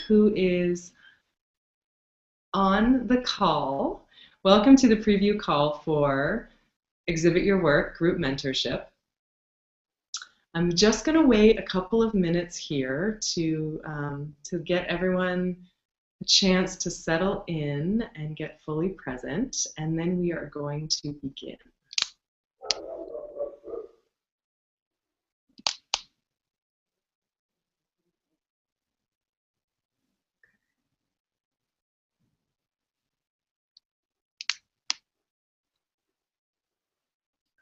who is on the call. Welcome to the preview call for Exhibit Your Work Group Mentorship. I'm just going to wait a couple of minutes here to get everyone a chance to settle in and get fully present, and then we are going to begin.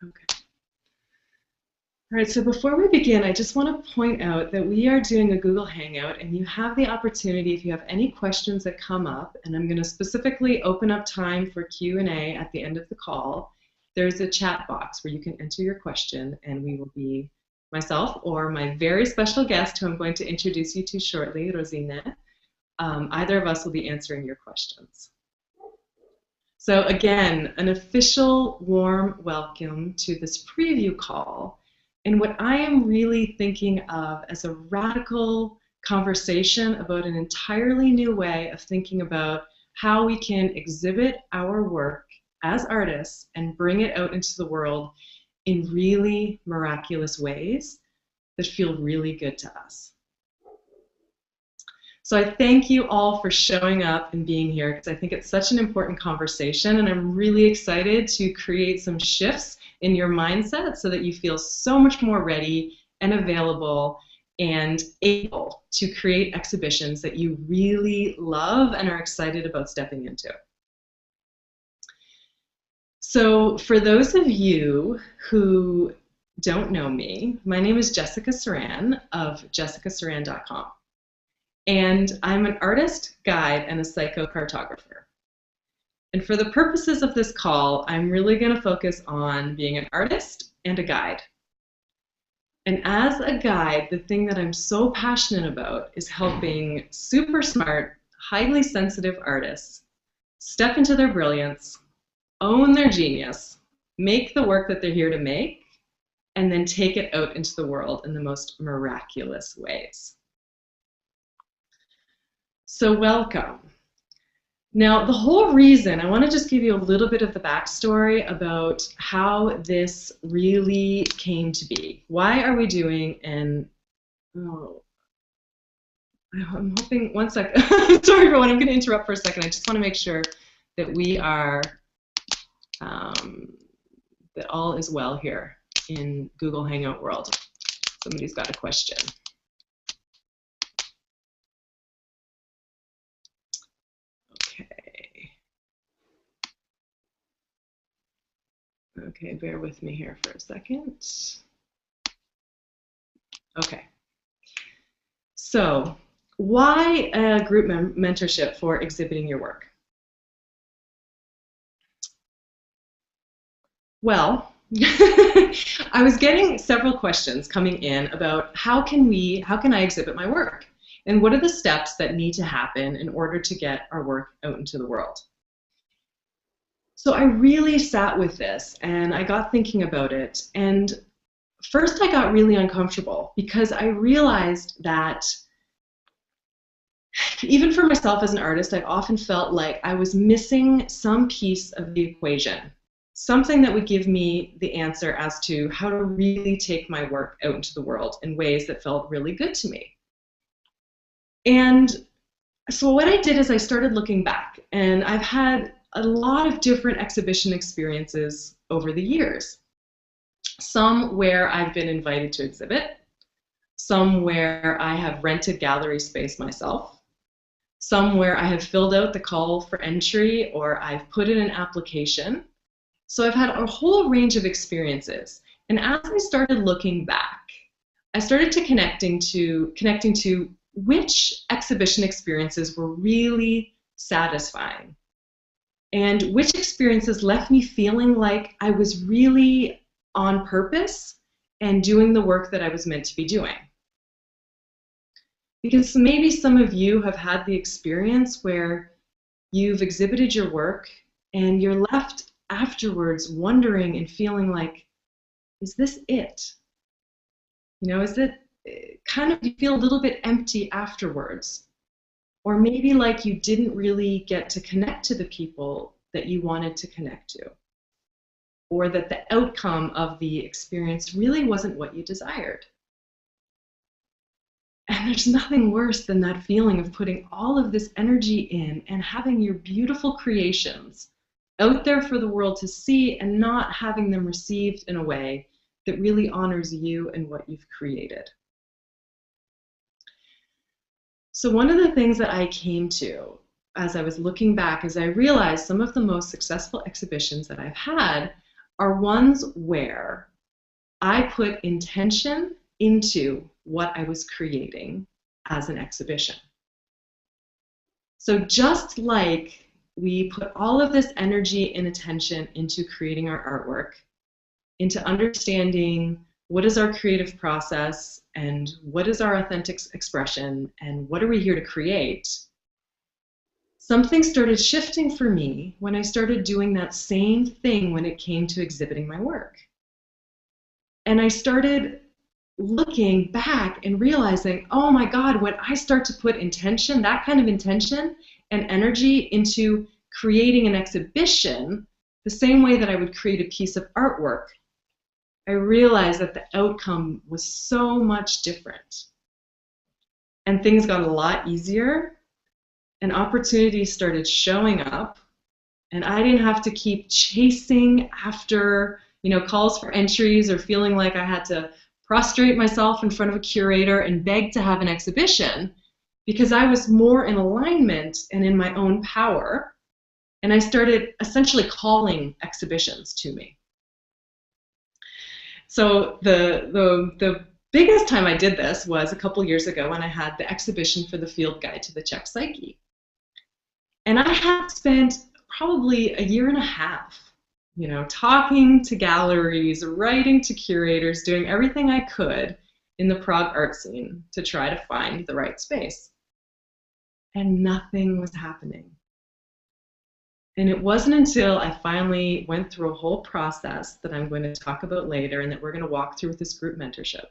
Okay. All right, so before we begin, I just want to point out that we are doing a Google Hangout, and you have the opportunity, if you have any questions that come up, and I'm going to specifically open up time for Q&A at the end of the call. There's a chat box where you can enter your question, and we will be, myself or my very special guest, who I'm going to introduce you to shortly, Rosina, either of us will be answering your questions. So again, an official warm welcome to this preview call. And what I am really thinking of as a radical conversation about an entirely new way of thinking about how we can exhibit our work as artists and bring it out into the world in really miraculous ways that feel really good to us. So I thank you all for showing up and being here, because I think it's such an important conversation, and I'm really excited to create some shifts in your mindset so that you feel so much more ready and available and able to create exhibitions that you really love and are excited about stepping into. So for those of you who don't know me, my name is Jessica Saran of jessicasaran.com. And I'm an artist, guide, and a psychocartographer. And for the purposes of this call, I'm really going to focus on being an artist and a guide. And as a guide, the thing that I'm so passionate about is helping super smart, highly sensitive artists step into their brilliance, own their genius, make the work that they're here to make, and then take it out into the world in the most miraculous ways. So welcome. Now, the whole reason, I want to just give you a little bit of the backstory about how this really came to be. Why are we doing an, oh, I'm hoping, one second. Sorry everyone, I'm going to interrupt for a second. I just want to make sure that we are, that all is well here in Google Hangout world. Somebody's got a question. Okay, bear with me here for a second. Okay. So, why a group mentorship for exhibiting your work? Well, I was getting several questions coming in about how can I exhibit my work? And what are the steps that need to happen in order to get our work out into the world? So I really sat with this and I got thinking about it, and first I got really uncomfortable because I realized that even for myself as an artist, I've often felt like I was missing some piece of the equation, something that would give me the answer as to how to really take my work out into the world in ways that felt really good to me. And so what I did is I started looking back, and I've had a lot of different exhibition experiences over the years. Some where I've been invited to exhibit, some where I have rented gallery space myself, some where I have filled out the call for entry or I've put in an application. So I've had a whole range of experiences. And as I started looking back, I started to connecting to which exhibition experiences were really satisfying, and which experiences left me feeling like I was really on purpose and doing the work that I was meant to be doing. Because maybe some of you have had the experience where you've exhibited your work and you're left afterwards wondering and feeling like, is this it? You know, is it kind of, you feel a little bit empty afterwards. Or maybe like you didn't really get to connect to the people that you wanted to connect to, or that the outcome of the experience really wasn't what you desired. And there's nothing worse than that feeling of putting all of this energy in and having your beautiful creations out there for the world to see and not having them received in a way that really honors you and what you've created. So one of the things that I came to as I was looking back is I realized some of the most successful exhibitions that I've had are ones where I put intention into what I was creating as an exhibition. So just like we put all of this energy and attention into creating our artwork, into understanding what is our creative process and what is our authentic expression and what are we here to create, something started shifting for me when I started doing that same thing when it came to exhibiting my work. And I started looking back and realizing, oh my God, when I start to put intention, that kind of intention and energy into creating an exhibition, the same way that I would create a piece of artwork, I realized that the outcome was so much different. And things got a lot easier, and opportunities started showing up, and I didn't have to keep chasing after, calls for entries or feeling like I had to prostrate myself in front of a curator and beg to have an exhibition, because I was more in alignment and in my own power, and I started essentially calling exhibitions to me. So the biggest time I did this was a couple years ago when I had the exhibition for the Field Guide to the Czech Psyche. And I had spent probably a year and a half, talking to galleries, writing to curators, doing everything I could in the Prague art scene to try to find the right space. And nothing was happening. And it wasn't until I finally went through a whole process that I'm going to talk about later and that we're going to walk through with this group mentorship.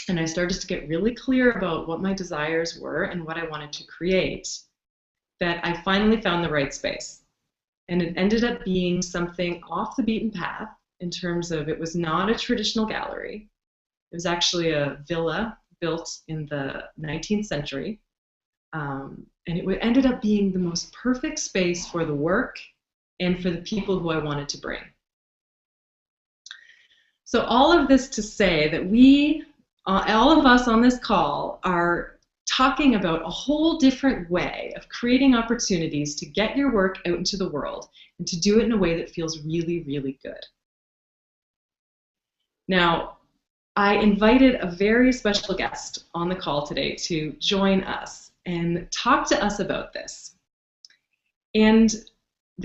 And I started to get really clear about what my desires were and what I wanted to create, that I finally found the right space. And it ended up being something off the beaten path in terms of it was not a traditional gallery. It was actually a villa built in the 19th century. And it ended up being the most perfect space for the work and for the people who I wanted to bring. So all of this to say that we, all of us on this call, are talking about a whole different way of creating opportunities to get your work out into the world and to do it in a way that feels really, really good. Now, I invited a very special guest on the call today to join us and talk to us about this. And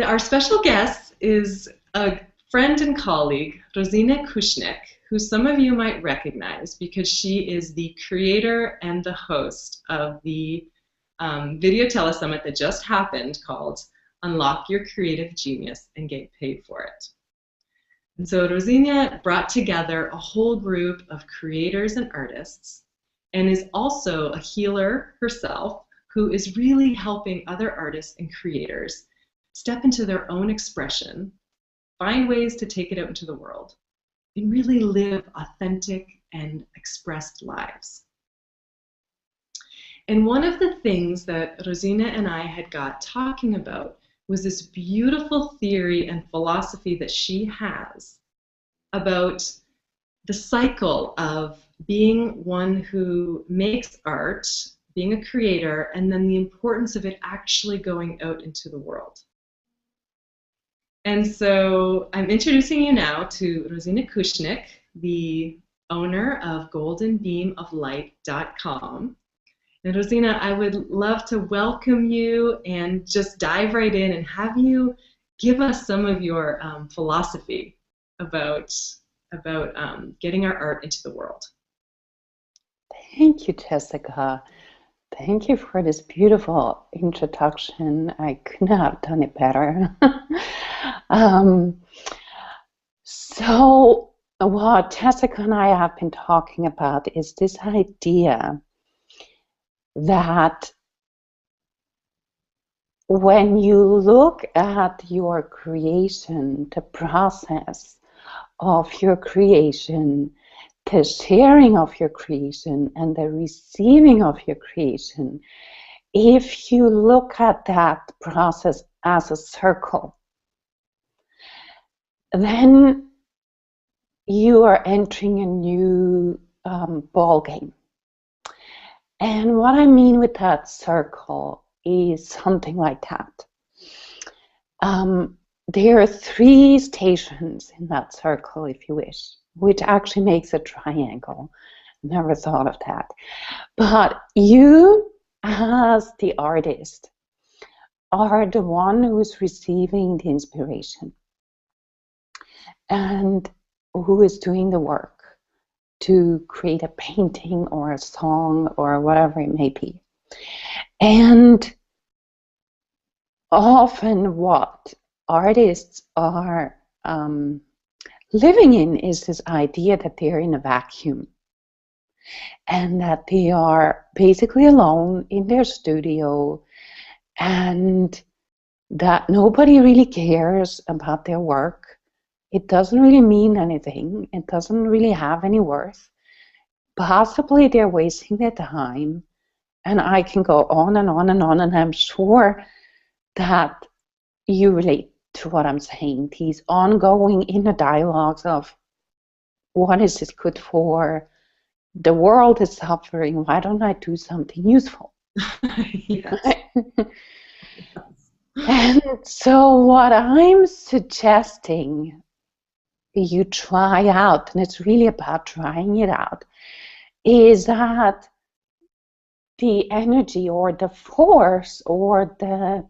our special guest is a friend and colleague, Rosina Kushnik, who some of you might recognize because she is the creator and the host of the video telesummit that just happened called Unlock Your Creative Genius and Get Paid for It. And so Rosina brought together a whole group of creators and artists and is also a healer herself who is really helping other artists and creators step into their own expression, find ways to take it out into the world, and really live authentic and expressed lives. And one of the things that Rosina and I had got talking about was this beautiful theory and philosophy that she has about the cycle of being one who makes art, being a creator, and then the importance of it actually going out into the world. And so I'm introducing you now to Rosina Kushnik, the owner of goldenbeamoflight.com. And Rosina, I would love to welcome you and just dive right in and have you give us some of your philosophy about getting our art into the world. Thank you, Jessica. Thank you for this beautiful introduction. I couldn't have done it better. So what Jessica and I have been talking about is this idea that when you look at your creation, the process of your creation, the sharing of your creation, and the receiving of your creation, if you look at that process as a circle, then you are entering a new ball game. And what I mean with that circle is something like that. There are 3 stations in that circle, if you wish, which actually makes a triangle. Never thought of that. But you, as the artist, are the one who is receiving the inspiration and who is doing the work to create a painting or a song or whatever it may be. And often what artists are living in is this idea that they're in a vacuum and that they are basically alone in their studio and that nobody really cares about their work. It doesn't really mean anything. It doesn't really have any worth. Possibly they're wasting their time. And I can go on and on and on, and I'm sure that you relate to what I'm saying. These ongoing inner dialogues of what is this good for? The world is suffering. Why don't I do something useful? Yes. And so what I'm suggesting you try out, and it's really about trying it out, is that the energy or the force or the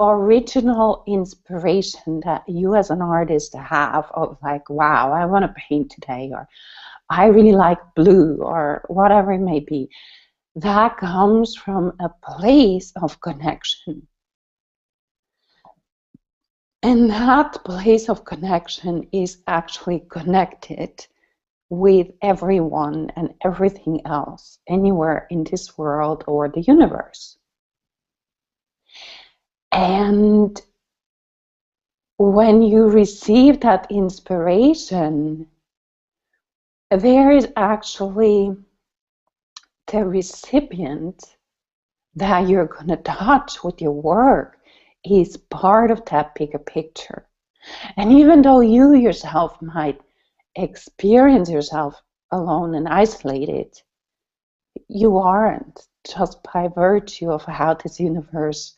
original inspiration that you as an artist have of like, wow, I want to paint today, or I really like blue, or whatever it may be, that comes from a place of connection. And that place of connection is actually connected with everyone and everything else anywhere in this world or the universe. And when you receive that inspiration, there is actually the recipient that you're going to touch with your work is part of that bigger picture. And even though you yourself might experience yourself alone and isolated, you aren't, just by virtue of how this universe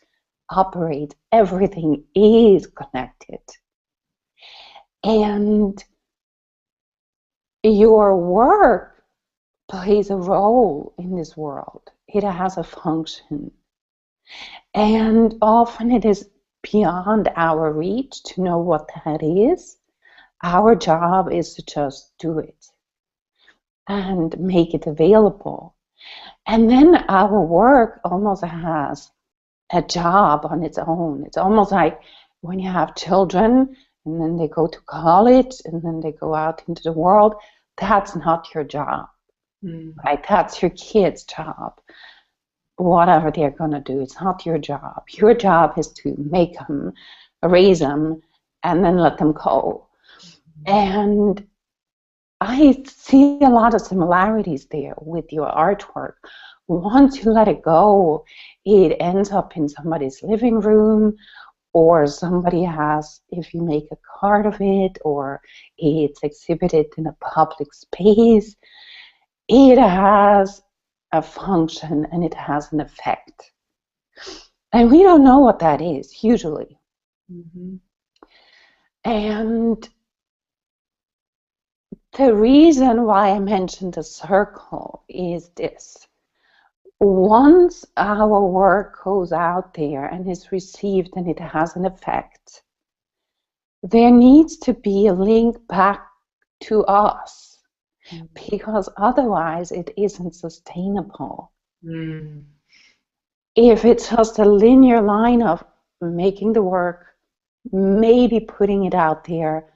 operates. Everything is connected. And your work plays a role in this world. It has a function. And often it is beyond our reach to know what that is. Our job is to just do it and make it available. And then our work almost has a job on its own. It's almost like when you have children and then they go to college and then they go out into the world. That's not your job, right? That's your kid's job. Whatever they're going to do, it's not your job. Your job is to make them, raise them, and then let them go. And I see a lot of similarities there with your artwork. Once you let it go, it ends up in somebody's living room, or somebody has, if you make a card of it, or it's exhibited in a public space, it has a function and it has an effect. And we don't know what that is, usually. And the reason why I mentioned the circle is this. Once our work goes out there and is received and it has an effect, there needs to be a link back to us, because otherwise it isn't sustainable. If it's just a linear line of making the work, maybe putting it out there,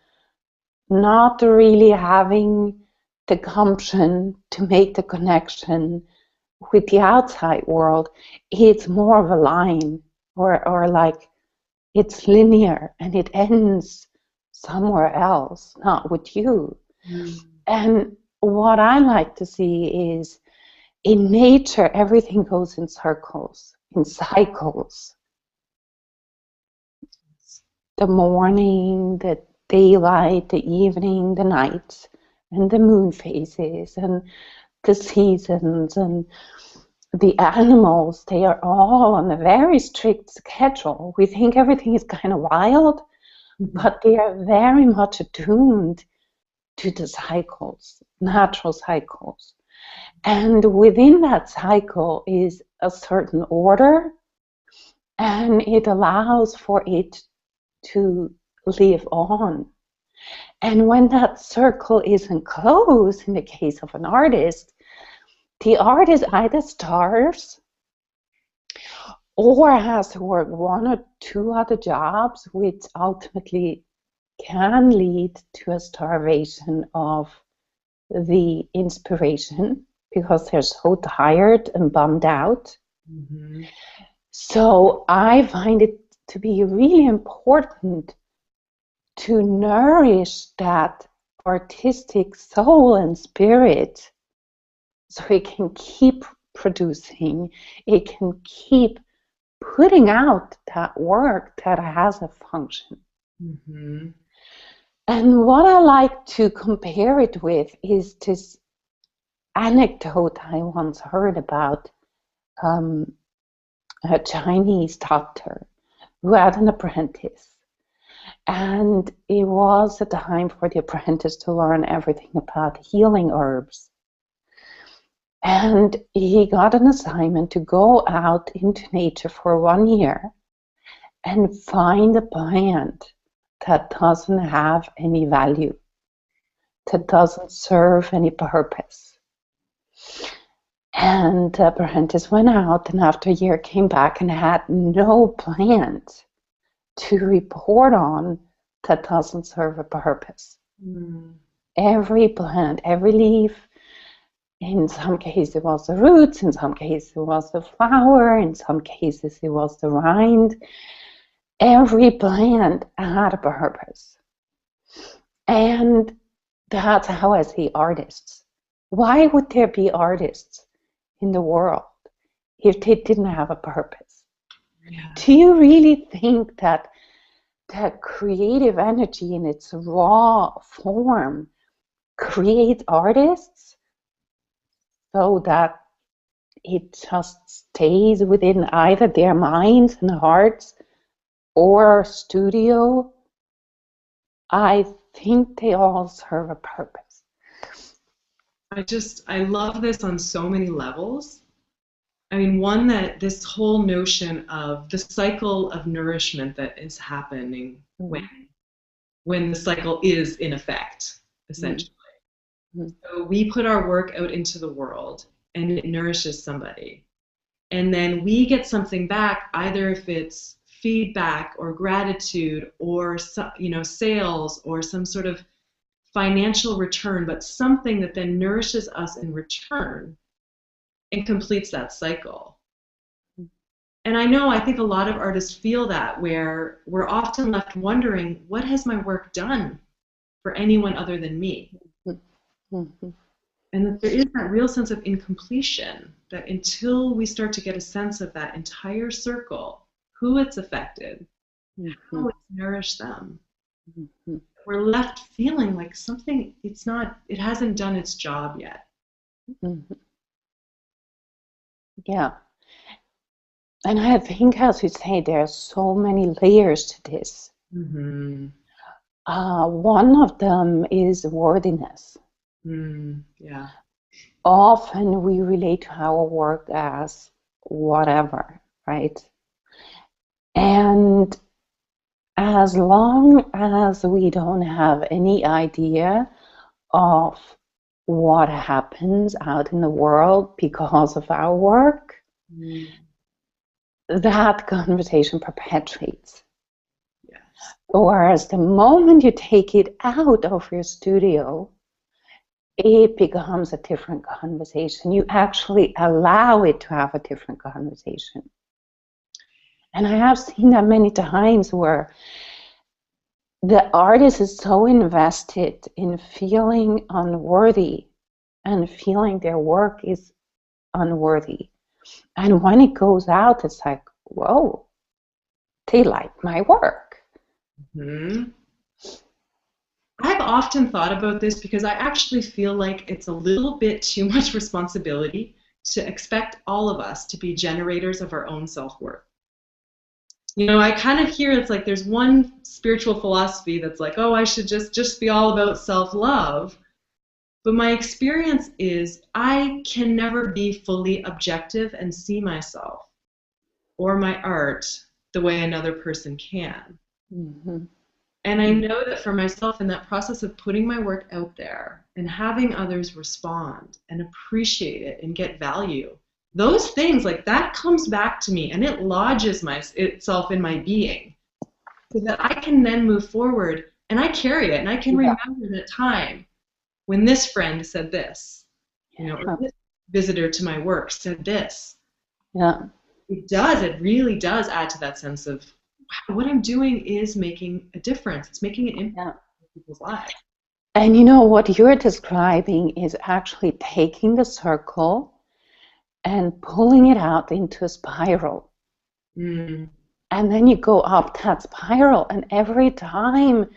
not really having the gumption to make the connection with the outside world, it's more of a line, or like it's linear and it ends somewhere else, not with you. And what I like to see is in nature, everything goes in circles, in cycles. The morning, the daylight, the evening, the night, and the moon phases, and the seasons, and the animals, they are all on a very strict schedule. We think everything is kind of wild, but they are very much attuned to the cycles, natural cycles. And within that cycle is a certain order, and it allows for it to live on. And when that circle isn't closed, in the case of an artist, the artist either starves or has to work one or two other jobs, which ultimately can lead to a starvation of the inspiration because they're so tired and bummed out. So I find it to be really important to nourish that artistic soul and spirit so it can keep producing, it can keep putting out that work that has a function. And what I like to compare it with is this anecdote I once heard about a Chinese doctor who had an apprentice. And it was a time for the apprentice to learn everything about healing herbs. And he got an assignment to go out into nature for 1 year and find a plant that doesn't have any value, that doesn't serve any purpose. And the apprentice went out, and after a year came back and had no plant to report on that doesn't serve a purpose. Every plant, every leaf, in some cases it was the roots, in some cases it was the flower, in some cases it was the rind. Every plant had a purpose. And that's how I see artists. Why would there be artists in the world if they didn't have a purpose? Do you really think that creative energy in its raw form creates artists so that it just stays within either their minds and hearts or studio? I think they all serve a purpose. I love this on so many levels. I mean, one, that this whole notion of the cycle of nourishment that is happening when the cycle is in effect, essentially. So we put our work out into the world and it nourishes somebody. And then we get something back, either if it's feedback or gratitude or sales or some sort of financial return, but something that then nourishes us in return and completes that cycle. And I think a lot of artists feel that, where we're often left wondering, what has my work done for anyone other than me? And that there is that real sense of incompletion, that until we start to get a sense of that entire circle, who it's affected, how it's nourished them, we're left feeling like something, it hasn't done its job yet. Yeah. And I think, as you say, there are so many layers to this. One of them is worthiness. Yeah. Often we relate to our work as whatever, right? And as long as we don't have any idea of what happens out in the world because of our work, that conversation perpetuates. Yes. Whereas the moment you take it out of your studio it becomes a different conversation. You actually allow it to have a different conversation. And I have seen that many times where the artist is so invested in feeling unworthy and feeling their work is unworthy. And when it goes out, it's like, whoa, they like my work. Mm-hmm. I've often thought about this because I actually feel like it's a little bit too much responsibility to expect all of us to be generators of our own self-worth. You know, I kind of hear it's like there's one spiritual philosophy that's like, oh, I should just be all about self-love. But my experience is I can never be fully objective and see myself or my art the way another person can. Mm-hmm. And I know that for myself, in that process of putting my work out there and having others respond and appreciate it and get value, those things, like that comes back to me and it lodges itself in my being so that I can then move forward and I carry it and I can remember that time when this friend said this, you know, or this visitor to my work said this. Yeah. It really does add to that sense of, wow, what I'm doing is making a difference. It's making an impact in people's lives. And you know, what you're describing is actually taking the circle and pulling it out into a spiral. Mm. And then you go up that spiral, and every time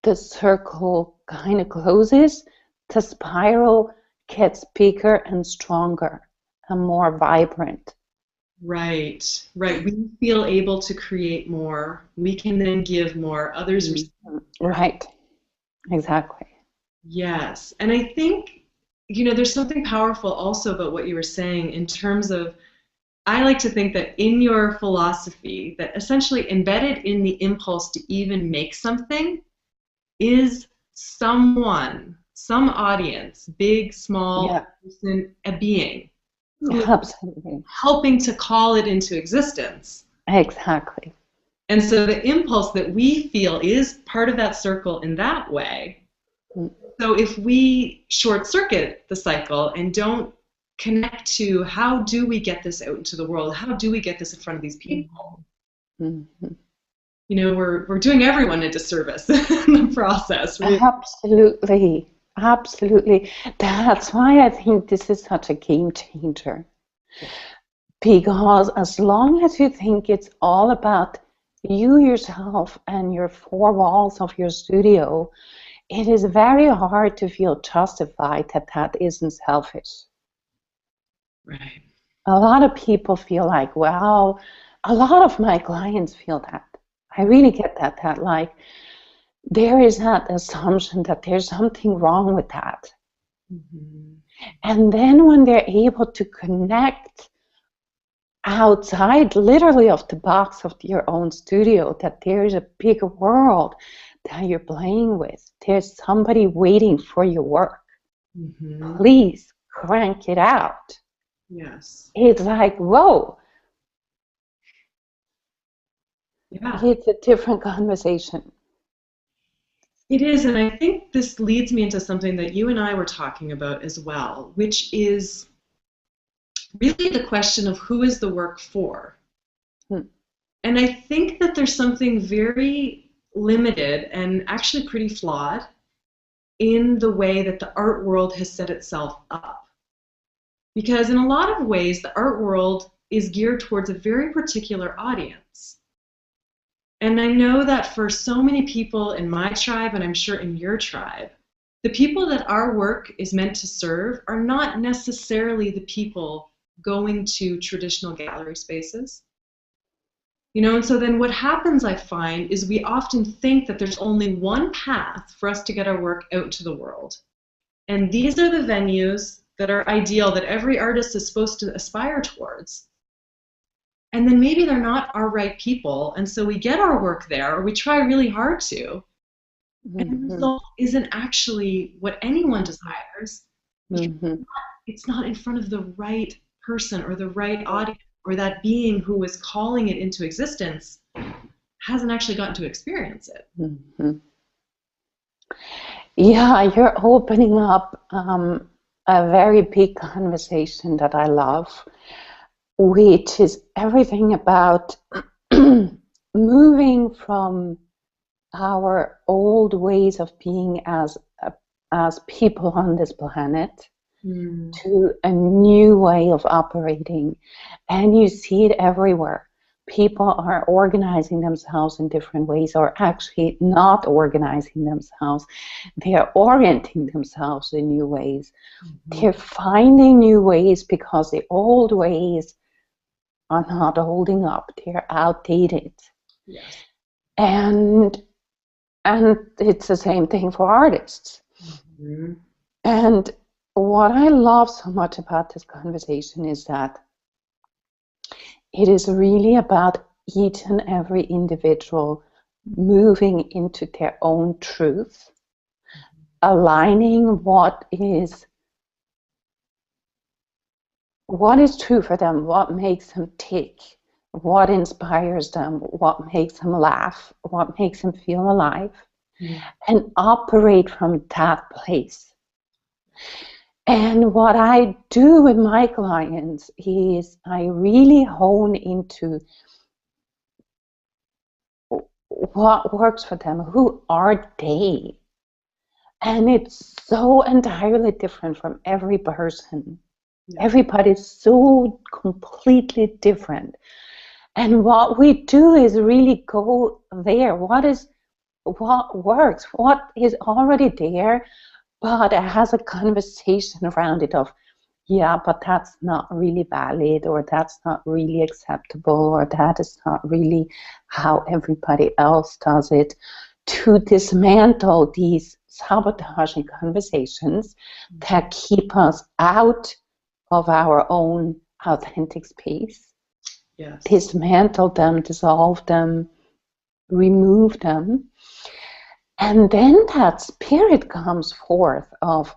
the circle kind of closes, the spiral gets bigger and stronger and more vibrant. Right. We feel able to create more. We can then give more. Others receive. Right. Exactly. Yes. And I think, you know, there's something powerful also about what you were saying in terms of, I like to think that in your philosophy, that essentially embedded in the impulse to even make something is someone, some audience, big, small, person, a being. Absolutely. Helping to call it into existence. Exactly. And so the impulse that we feel is part of that circle in that way. So if we short circuit the cycle and don't connect to how do we get this out into the world, how do we get this in front of these people, Mm-hmm. you know, we're doing everyone a disservice in the process. Absolutely. Absolutely. That's why I think this is such a game changer. Because as long as you think it's all about you yourself and your four walls of your studio, it is very hard to feel justified that that isn't selfish. Right. A lot of people feel like, well, a lot of my clients feel that. I really get that like, there is that assumption that there's something wrong with that. Mm-hmm. And then when they're able to connect outside, literally of the box of your own studio, that there's a bigger world that you're playing with. There's somebody waiting for your work. Mm-hmm. Please crank it out. Yes. It's like, whoa. Yeah. It's a different conversation. It is, and I think this leads me into something that you and I were talking about as well, which is really the question of who is the work for? And I think that there's something very limited and actually pretty flawed in the way that the art world has set itself up. Because in a lot of ways, the art world is geared towards a very particular audience. And I know that for so many people in my tribe, and I'm sure in your tribe, the people that our work is meant to serve are not necessarily the people going to traditional gallery spaces. You know, and so then what happens, I find, is we often think that there's only one path for us to get our work out to the world. And these are the venues that are ideal, that every artist is supposed to aspire towards. And then maybe they're not our right people, and so we get our work there, or we try really hard to, and the result isn't actually what anyone desires. It's not in front of the right person or the right audience, or that being who is calling it into existence hasn't actually gotten to experience it. Yeah, you're opening up a very big conversation that I love, which is everything about moving from our old ways of being as people on this planet to a new way of operating. And you see it everywhere. People are organizing themselves in different ways, or actually not organizing themselves. They are orienting themselves in new ways. They're finding new ways because the old ways are not holding up. They're outdated. Yes. And it's the same thing for artists. And what I love so much about this conversation is that it is really about each and every individual moving into their own truth, aligning what is true for them, what makes them tick, what inspires them, what makes them laugh, what makes them feel alive, and operate from that place. And what I do with my clients is I really hone into what works for them, who are they? And it's so entirely different from every person. Yeah. Everybody's so completely different. And what we do is really go there. What works? What is already there, but it has a conversation around it of, yeah, but that's not really valid, or that's not really acceptable, or that is not really how everybody else does it, to dismantle these sabotaging conversations that keep us out of our own authentic space. Yes. Dismantle them, dissolve them, remove them. And then that spirit comes forth of,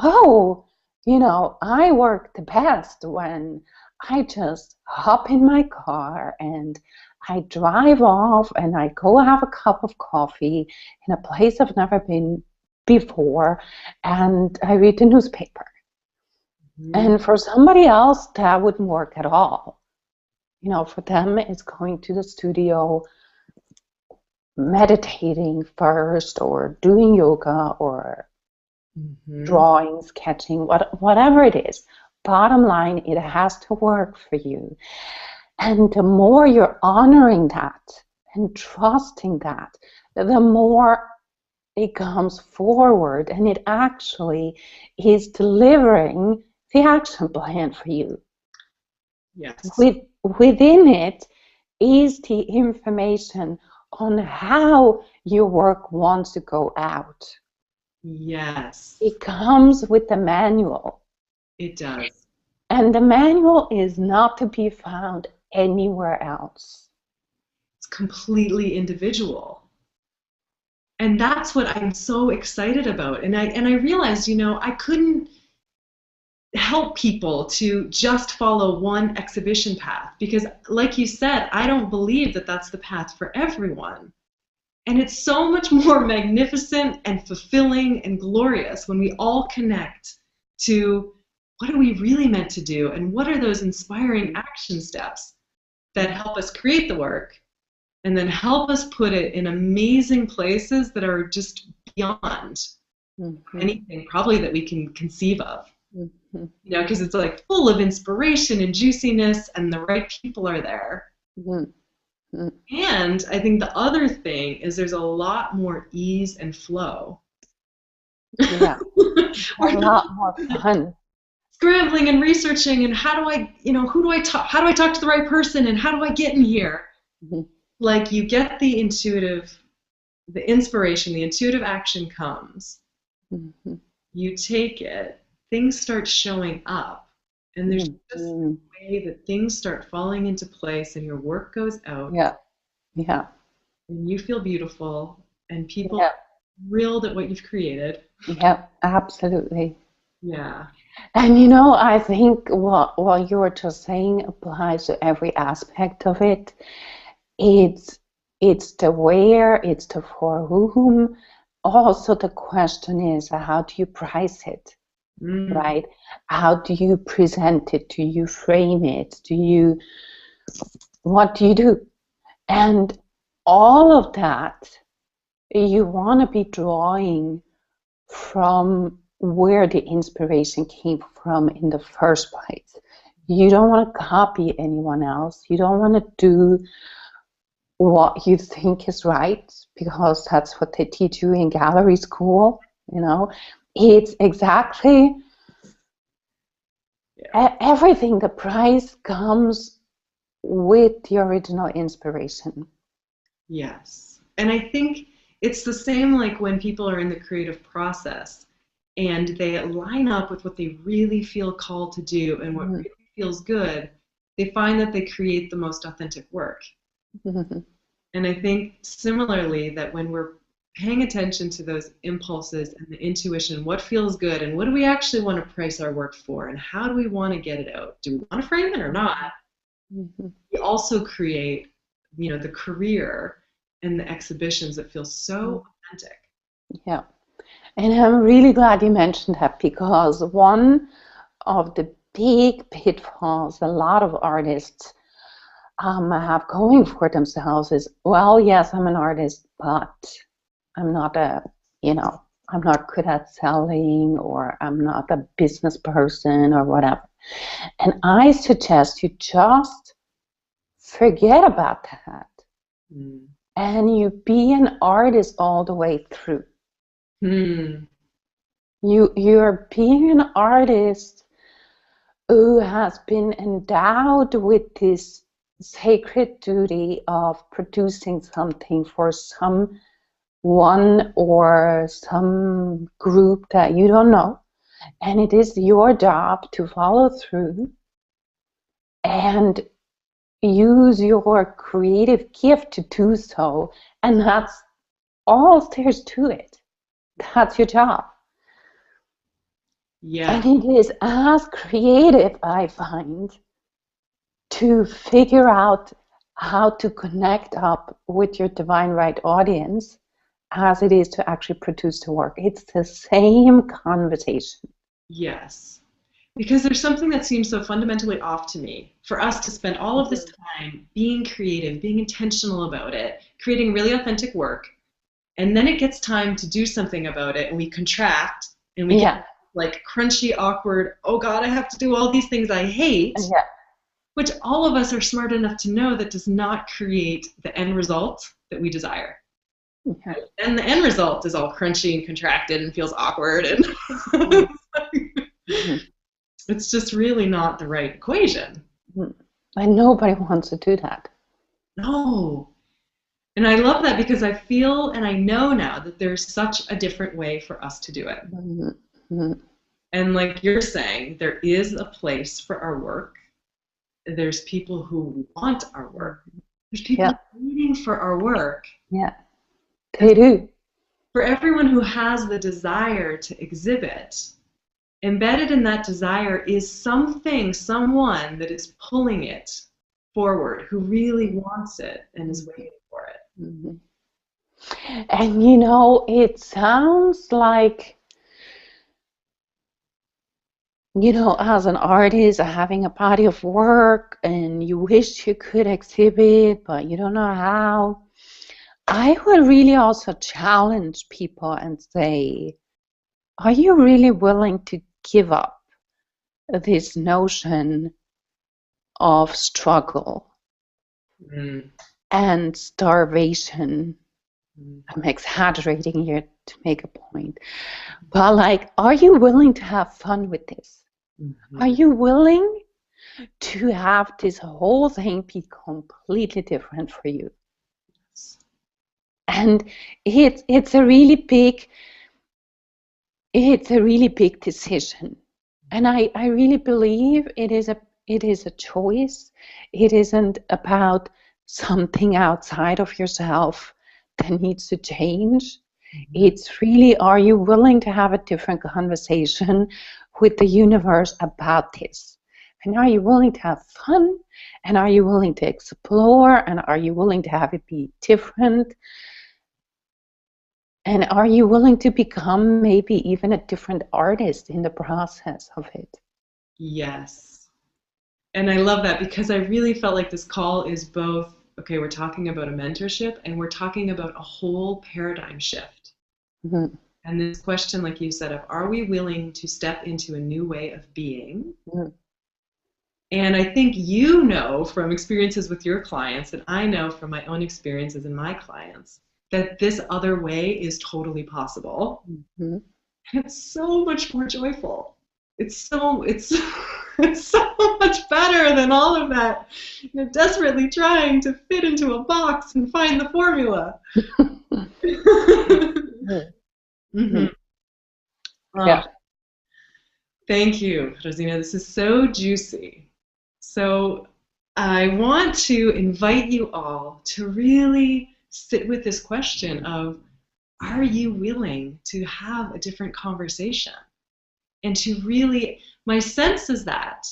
oh, I work the best when I just hop in my car and I drive off and I go have a cup of coffee in a place I've never been before, and I read the newspaper. And for somebody else, that wouldn't work at all. For them, it's going to the studio, meditating first, or doing yoga, or drawing, sketching, whatever it is. Bottom line, it has to work for you. And the more you're honoring that and trusting that, the more it comes forward, and it actually is delivering the action plan for you. Yes. Within it is the information on how your work wants to go out. Yes. It comes with the manual. It does. And the manual is not to be found anywhere else. It's completely individual. And that's what I'm so excited about. And I realized, I couldn't help people to just follow one exhibition path, because like you said, I don't believe that that's the path for everyone. And it's so much more magnificent and fulfilling and glorious when we all connect to what are we really meant to do, and what are those inspiring action steps that help us create the work and then help us put it in amazing places that are just beyond anything probably that we can conceive of. Because it's like full of inspiration and juiciness, and the right people are there. And I think the other thing is there's a lot more ease and flow. Yeah, a lot more fun. Scrambling and researching, and how do I, who do I talk? How do I talk to the right person? And how do I get in here? Like, you get the intuitive, the inspiration, the intuitive action comes. You take it. Things start showing up, and there's just a way that things start falling into place, and your work goes out. Yeah. And you feel beautiful, and people are thrilled at what you've created. Yeah, absolutely. Yeah. And I think what you were just saying applies to every aspect of it. It's the where, it's the for whom, also the question is, how do you price it, right? How do you present it? Do you frame it? What do you do? And all of that, you want to be drawing from where the inspiration came from in the first place. You don't want to copy anyone else. You don't want to do what you think is right, because that's what they teach you in gallery school. It's exactly everything. The price comes with the original inspiration. Yes. And I think it's the same like when people are in the creative process and they line up with what they really feel called to do and what really feels good, they find that they create the most authentic work. And I think similarly that when we're paying attention to those impulses and the intuition, what feels good and what do we actually want to price our work for and how do we want to get it out? Do we want to frame it or not? We also create, the career and the exhibitions that feel so authentic. Yeah. And I'm really glad you mentioned that, because one of the big pitfalls a lot of artists have going for themselves is, well, yes, I'm an artist, but I'm not I'm not good at selling, or I'm not a business person or whatever. And I suggest you just forget about that. And you be an artist all the way through. You're being an artist who has been endowed with this sacred duty of producing something for someone or some group that you don't know. And it is your job to follow through and use your creative gift to do so. And that's all there's to it. That's your job. Yeah. And it is as creative, I find, to figure out how to connect up with your divine right audience as it is to actually produce the work. It's the same conversation. Yes. Because there's something that seems so fundamentally off to me. For us to spend all of this time being creative, being intentional about it, creating really authentic work, and then it gets time to do something about it, and we contract, and we get like crunchy, awkward, oh God, I have to do all these things I hate, which all of us are smart enough to know that does not create the end result that we desire. And the end result is all crunchy and contracted and feels awkward, and it's just really not the right equation. And nobody wants to do that. No. And I love that, because I feel and I know now that there's such a different way for us to do it. And like you're saying, there is a place for our work. There's people who want our work. There's people waiting for our work. Yeah, they do. For everyone who has the desire to exhibit, embedded in that desire is something, someone that is pulling it forward, who really wants it and is waiting for it. And it sounds like, as an artist, having a body of work and you wish you could exhibit, but you don't know how. I would really also challenge people and say, are you really willing to give up this notion of struggle and starvation? I'm exaggerating here to make a point. But are you willing to have fun with this? Are you willing to have this whole thing be completely different for you? And it's a really big decision. And I really believe it is a choice. It isn't about something outside of yourself that needs to change. It's really, are you willing to have a different conversation with the universe about this? And are you willing to have fun? And are you willing to explore? And are you willing to have it be different? And are you willing to become maybe even a different artist in the process of it? Yes. And I love that because I really felt like this call is both, okay, we're talking about a mentorship and we're talking about a whole paradigm shift. Mm-hmm. And this question, like you said, of are we willing to step into a new way of being? Mm-hmm. And I think you know from experiences with your clients, and I know from my own experiences and my clients, that this other way is totally possible. Mm-hmm. And it's so much more joyful. It's it's so much better than all of that. Desperately trying to fit into a box and find the formula. Mm-hmm. Yeah. Thank you, Rosina. This is so juicy. So I want to invite you all to really sit with this question of, are you willing to have a different conversation? And to really, my sense is that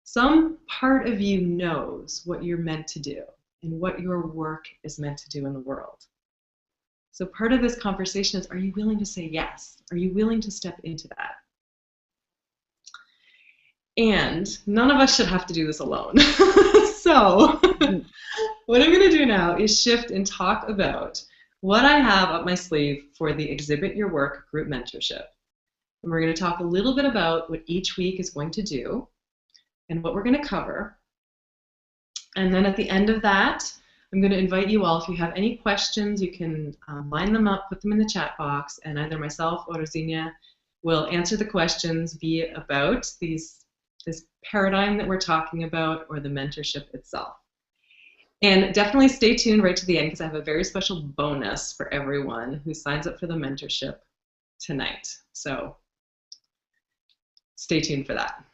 some part of you knows what you're meant to do and what your work is meant to do in the world. So part of this conversation is, are you willing to say yes? Are you willing to step into that? And none of us should have to do this alone. So what I'm going to do now is shift and talk about what I have up my sleeve for the Exhibit Your Work group mentorship. And we're going to talk a little bit about what each week is going to do and what we're going to cover. And then at the end of that, I'm going to invite you all, if you have any questions, you can line them up, put them in the chat box, and either myself or Rosina will answer the questions, be it about this paradigm that we're talking about or the mentorship itself. And definitely stay tuned right to the end because I have a very special bonus for everyone who signs up for the mentorship tonight. So stay tuned for that.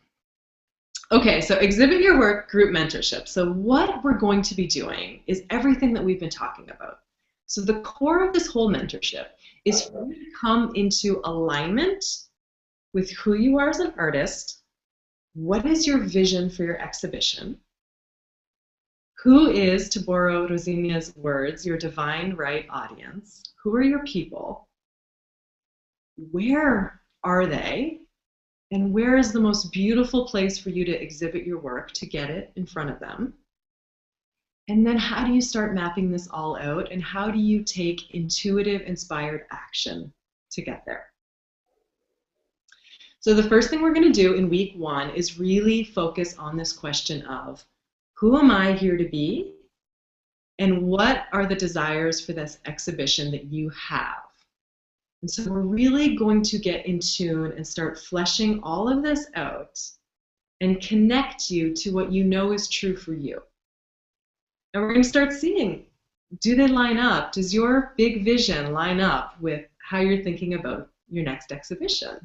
Okay, so Exhibit Your Work group mentorship. So what we're going to be doing is everything that we've been talking about. So the core of this whole mentorship is for you to come into alignment with who you are as an artist. What is your vision for your exhibition? Who is, to borrow Rosina's words, your divine right audience? Who are your people? Where are they? And where is the most beautiful place for you to exhibit your work, to get it in front of them? And then how do you start mapping this all out? And how do you take intuitive, inspired action to get there? So the first thing we're going to do in week 1 is really focus on this question of, who am I here to be? And what are the desires for this exhibition that you have? And so we're really going to get in tune and start fleshing all of this out and connect you to what you know is true for you. And we're going to start seeing, do they line up? Does your big vision line up with how you're thinking about your next exhibition?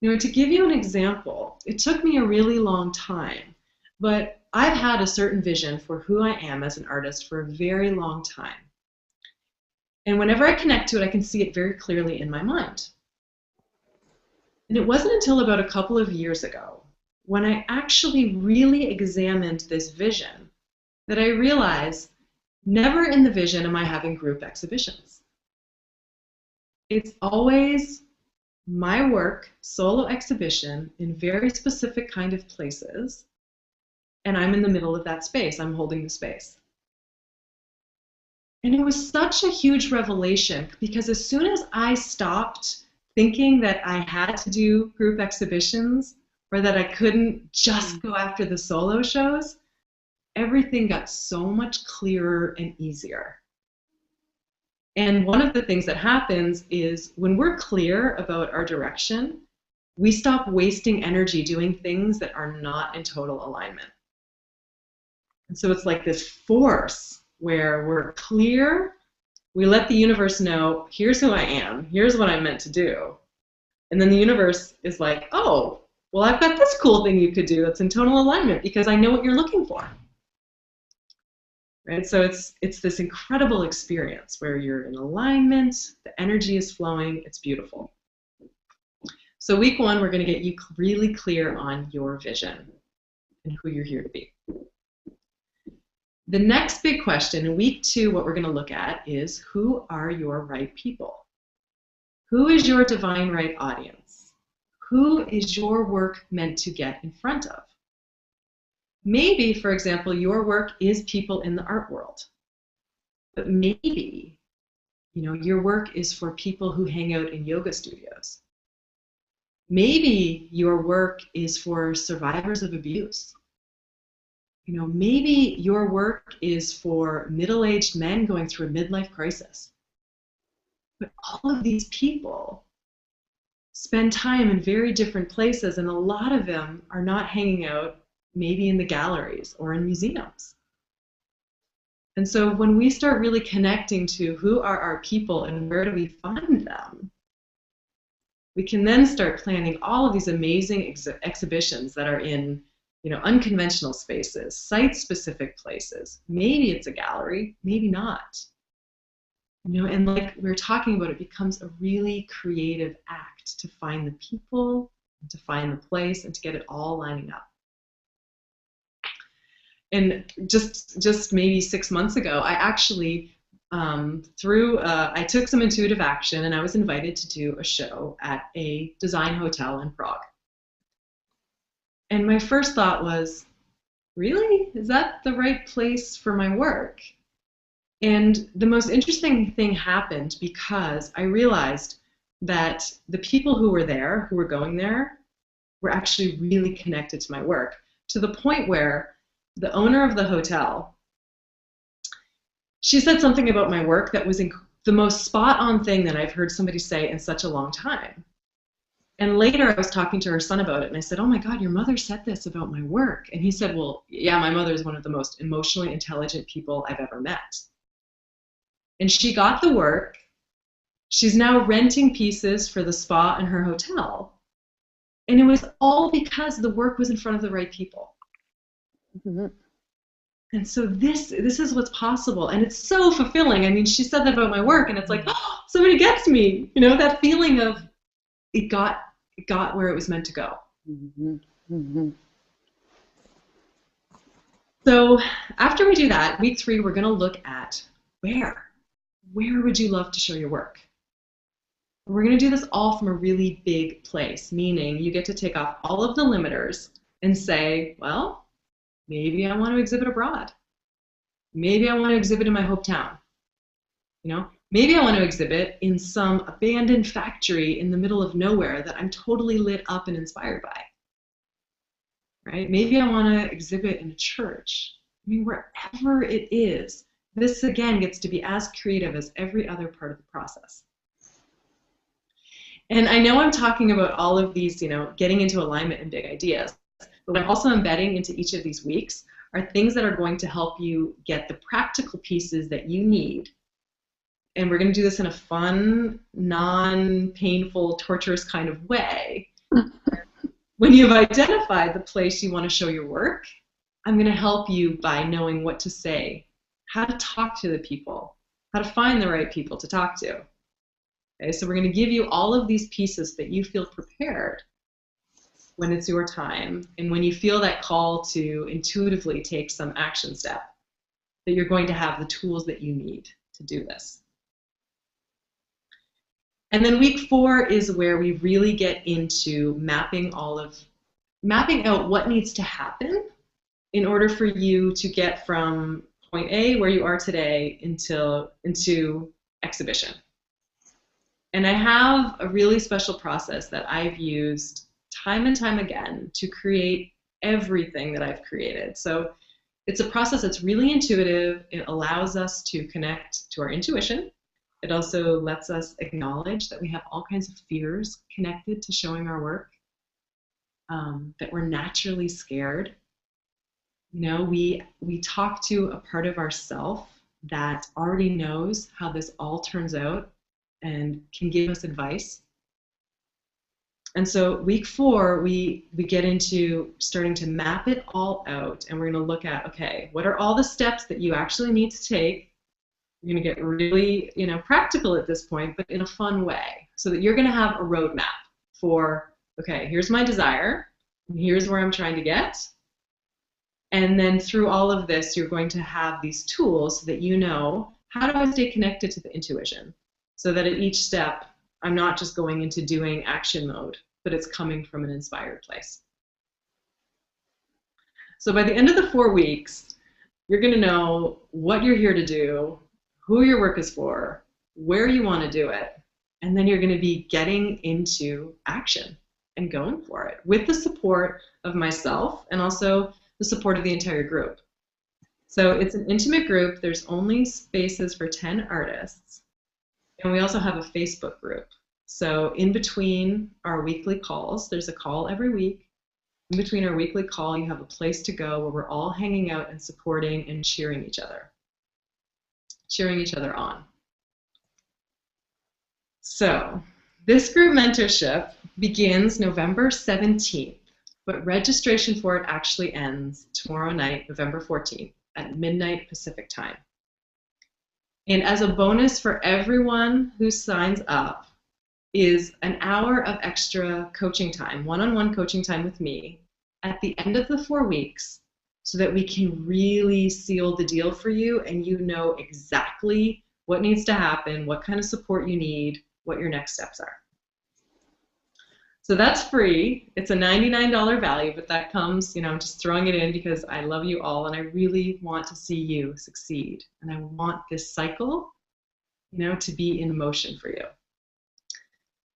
To give you an example, it took me a really long time, but I've had a certain vision for who I am as an artist for a very long time. And whenever I connect to it, I can see it very clearly in my mind. And it wasn't until about a couple of years ago, when I actually really examined this vision, that I realized never in the vision am I having group exhibitions. It's always my work, solo exhibition in very specific kind of places, and I'm in the middle of that space. I'm holding the space. And it was such a huge revelation because as soon as I stopped thinking that I had to do group exhibitions or that I couldn't just go after the solo shows, everything got so much clearer and easier. And one of the things that happens is when we're clear about our direction, we stop wasting energy doing things that are not in total alignment. And so it's like this force where we're clear, we let the universe know, here's who I am, here's what I'm meant to do. And then the universe is like, oh, well, I've got this cool thing you could do that's in total alignment because I know what you're looking for. Right? So it's this incredible experience where you're in alignment, the energy is flowing, it's beautiful. So week 1, we're going to get you really clear on your vision and who you're here to be. The next big question in week 2, what we're going to look at is, who are your right people? Who is your divine right audience? Who is your work meant to get in front of? Maybe, for example, your work is people in the art world. But maybe, your work is for people who hang out in yoga studios. Maybe your work is for survivors of abuse. Maybe your work is for middle-aged men going through a midlife crisis. But all of these people spend time in very different places, and a lot of them are not hanging out maybe in the galleries or in museums. And so when we start really connecting to who are our people and where do we find them, we can then start planning all of these amazing exhibitions that are in unconventional spaces, site-specific places. Maybe it's a gallery, maybe not. And like we were talking about, it becomes a really creative act to find the people, and to find the place, and to get it all lining up. And just maybe 6 months ago, I actually I took some intuitive action, and I was invited to do a show at a design hotel in Prague. And my first thought was, really? Is that the right place for my work? And the most interesting thing happened because I realized that the people who were there, who were going there, were actually really connected to my work, to the point where the owner of the hotel, she said something about my work that was the most spot-on thing that I've heard somebody say in such a long time. And later I was talking to her son about it, and I said, oh my God, your mother said this about my work. And he said, well, yeah, my mother is one of the most emotionally intelligent people I've ever met. And she got the work. She's now renting pieces for the spa in her hotel. And it was all because the work was in front of the right people. Mm-hmm. And so this is what's possible. And it's so fulfilling. I mean, she said that about my work, and it's like, oh, somebody gets me. That feeling of it got where it was meant to go. Mm-hmm. Mm-hmm. So after we do that, week 3, we're going to look at where would you love to show your work? We're going to do this all from a really big place, meaning you get to take off all of the limiters and say, well, maybe I want to exhibit abroad. Maybe I want to exhibit in my hometown. Maybe I want to exhibit in some abandoned factory in the middle of nowhere that I'm totally lit up and inspired by. Right? Maybe I want to exhibit in a church. I mean, wherever it is, this again gets to be as creative as every other part of the process. And I know I'm talking about all of these, getting into alignment and big ideas, but what I'm also embedding into each of these weeks are things that are going to help you get the practical pieces that you need. And we're going to do this in a fun, non-painful, torturous kind of way. When you've identified the place you want to show your work, I'm going to help you by knowing what to say, how to talk to the people, how to find the right people to talk to. Okay, so we're going to give you all of these pieces that you feel prepared when it's your time, and when you feel that call to intuitively take some action step, that you're going to have the tools that you need to do this. And then week 4 is where we really get into mapping out what needs to happen in order for you to get from point A, where you are today, into exhibition. And I have a really special process that I've used time and time again to create everything that I've created. So it's a process that's really intuitive. It allows us to connect to our intuition. It also lets us acknowledge that we have all kinds of fears connected to showing our work, that we're naturally scared. We talk to a part of ourself that already knows how this all turns out and can give us advice. And so week 4, we get into starting to map it all out, and we're going to look at, okay, what are all the steps that you actually need to take? You're going to get really, practical at this point, but in a fun way, so that you're going to have a roadmap for, okay, here's my desire, and here's where I'm trying to get. And then through all of this, you're going to have these tools so that you know, how do I stay connected to the intuition? So that at each step, I'm not just going into doing action mode, but it's coming from an inspired place. So by the end of the 4 weeks, you're going to know what you're here to do, who your work is for, where you want to do it, and then you're going to be getting into action and going for it with the support of myself and also the support of the entire group. So it's an intimate group. There's only spaces for 10 artists. And we also have a Facebook group. So in between our weekly calls, there's a call every week. In between our weekly call, you have a place to go where we're all hanging out and supporting and cheering each other on. So this group mentorship begins November 17th, but registration for it actually ends tomorrow night, November 14th at midnight Pacific time. And as a bonus for everyone who signs up is an hour of extra coaching time, one-on-one coaching time with me at the end of the 4 weeks so that we can really seal the deal for you and you know exactly what needs to happen, what kind of support you need, what your next steps are. So that's free. It's a $99 value, but that comes, I'm just throwing it in because I love you all and I really want to see you succeed. And I want this cycle, to be in motion for you.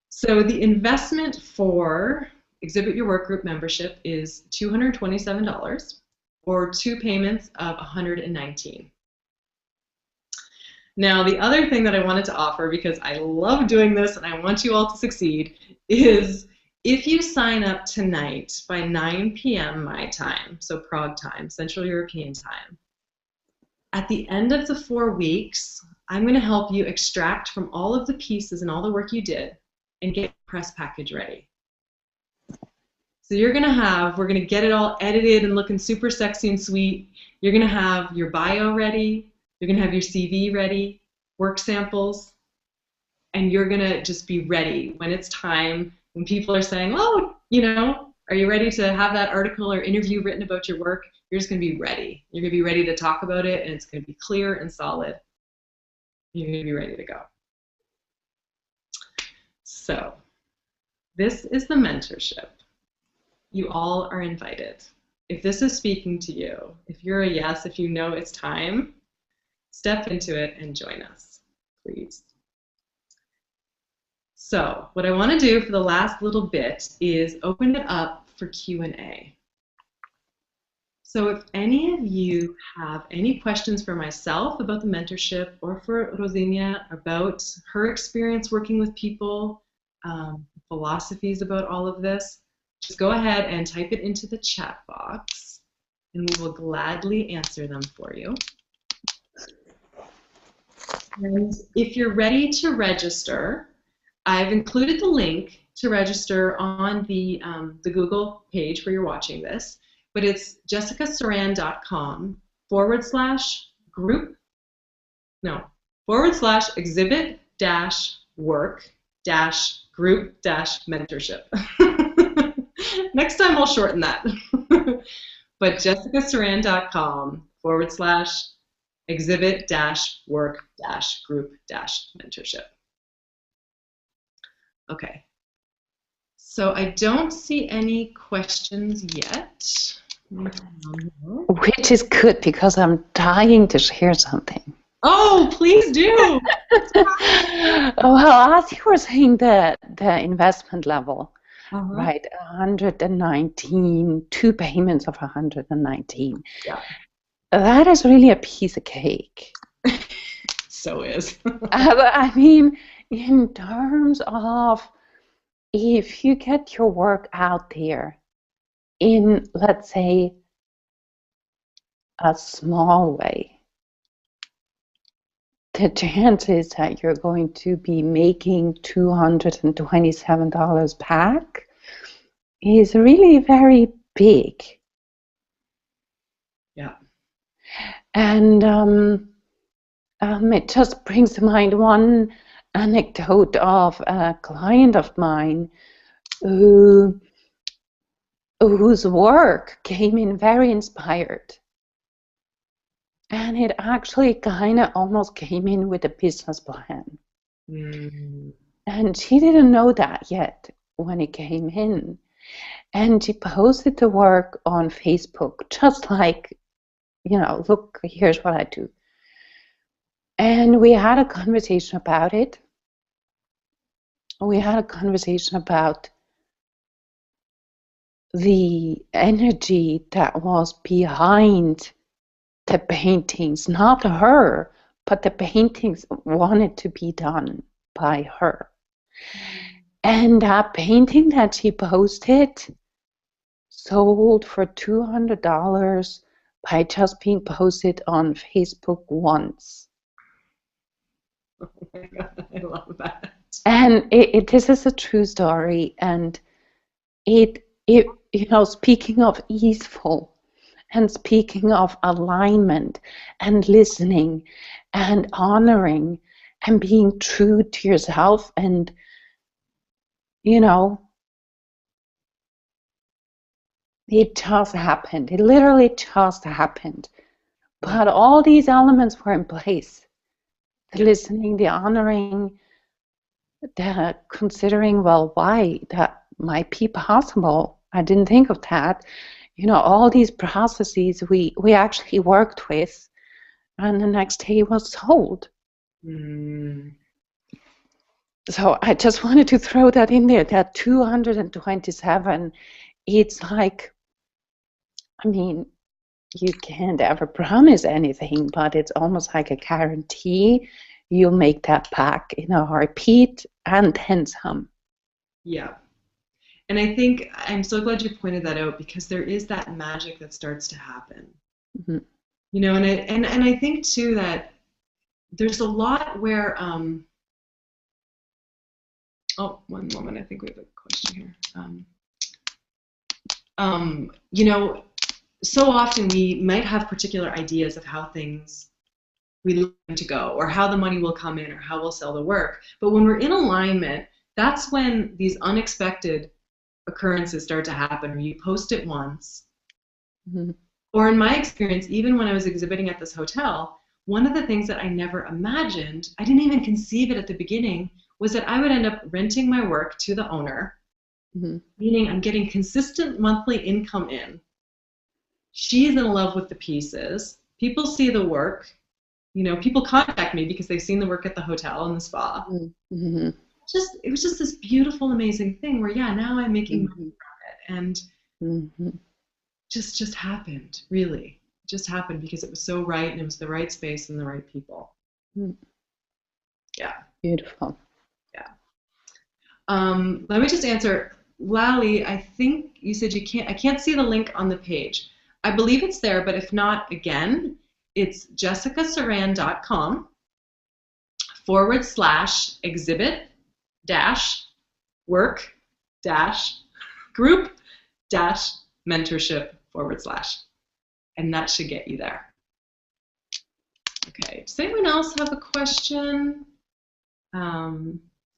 So the investment for Exhibit Your Work Group membership is $227 or 2 payments of $119. Now, the other thing that I wanted to offer, because I love doing this and I want you all to succeed, is if you sign up tonight by 9 p.m. my time, so Prague time, Central European time, at the end of the 4 weeks, I'm going to help you extract from all of the pieces and all the work you did and get your press package ready. So we're going to get it all edited and looking super sexy and sweet. You're going to have your bio ready. You're going to have your CV ready, work samples, and you're going to just be ready when it's time, when people are saying, oh, are you ready to have that article or interview written about your work? You're just going to be ready. You're going to be ready to talk about it, and it's going to be clear and solid. You're going to be ready to go. So this is the mentorship. You all are invited. If this is speaking to you, if you're a yes, if you know it's time, step into it and join us, please. So what I want to do for the last little bit is open it up for Q&A. So if any of you have any questions for myself about the mentorship or for Rosinia about her experience working with people, philosophies about all of this, just go ahead and type it into the chat box and we will gladly answer them for you. And if you're ready to register, I've included the link to register on the Google page where you're watching this, but it's jessicasaran.com/exhibit-work-group-mentorship. Next time I'll shorten that. But jessicasaran.com/exhibit-work-group-mentorship. Okay. So I don't see any questions yet. Which is good because I'm dying to share something. Oh, please do. Well, as you were saying, the investment level, right? 119, 2 payments of 119. Yeah. That is really a piece of cake. So is. I mean, in terms of if you get your work out there in, let's say, a small way, the chances that you're going to be making $227 back is really very big. Yeah. And it just brings to mind one anecdote of a client of mine who whose work came in very inspired. And it actually kind of almost came in with a business plan. Mm. And she didn't know that yet when it came in. And she posted the work on Facebook, just like, look, here's what I do. And we had a conversation about it. We had a conversation about the energy that was behind the paintings, not her, but the paintings wanted to be done by her. And that painting that she posted sold for $200 by just being posted on Facebook once. Oh my God, I love that. And this is a true story. And it speaking of easeful, and speaking of alignment and listening and honoring and being true to yourself, and it just happened. It literally just happened. But all these elements were in place. The listening, the honoring, the considering, well, why? That might be possible. I didn't think of that. All these processes we actually worked with, and the next day it was sold. Mm. So I just wanted to throw that in there, that 227, it's like, you can't ever promise anything, but it's almost like a guarantee you'll make that back in a heartbeat and then some. Yeah. And I think I'm so glad you pointed that out, because there is that magic that starts to happen. Mm-hmm. And I think too that there's a lot where one moment, I think we have a question here. So often we might have particular ideas of how things we like them to go, or how the money will come in, or how we'll sell the work. But when we're in alignment, that's when these unexpected occurrences start to happen, or you post it once. Mm-hmm. Or in my experience, even when I was exhibiting at this hotel, one of the things that I never imagined, I didn't even conceive it at the beginning, was that I would end up renting my work to the owner, Mm-hmm. meaning I'm getting consistent monthly income in. She's in love with the pieces. People see the work. People contact me because they've seen the work at the hotel and the spa. Mm-hmm. It was just this beautiful, amazing thing where, now I'm making money from it. And mm-hmm. just happened, really. It just happened because it was so right, and it was the right space and the right people. Mm-hmm. Yeah. Beautiful. Yeah. Let me just answer. Lally, I think you said I can't see the link on the page. I believe it's there, but if not, again, it's jessicasarand.com/exhibit-work-group-mentorship/. And that should get you there. Okay, does anyone else have a question?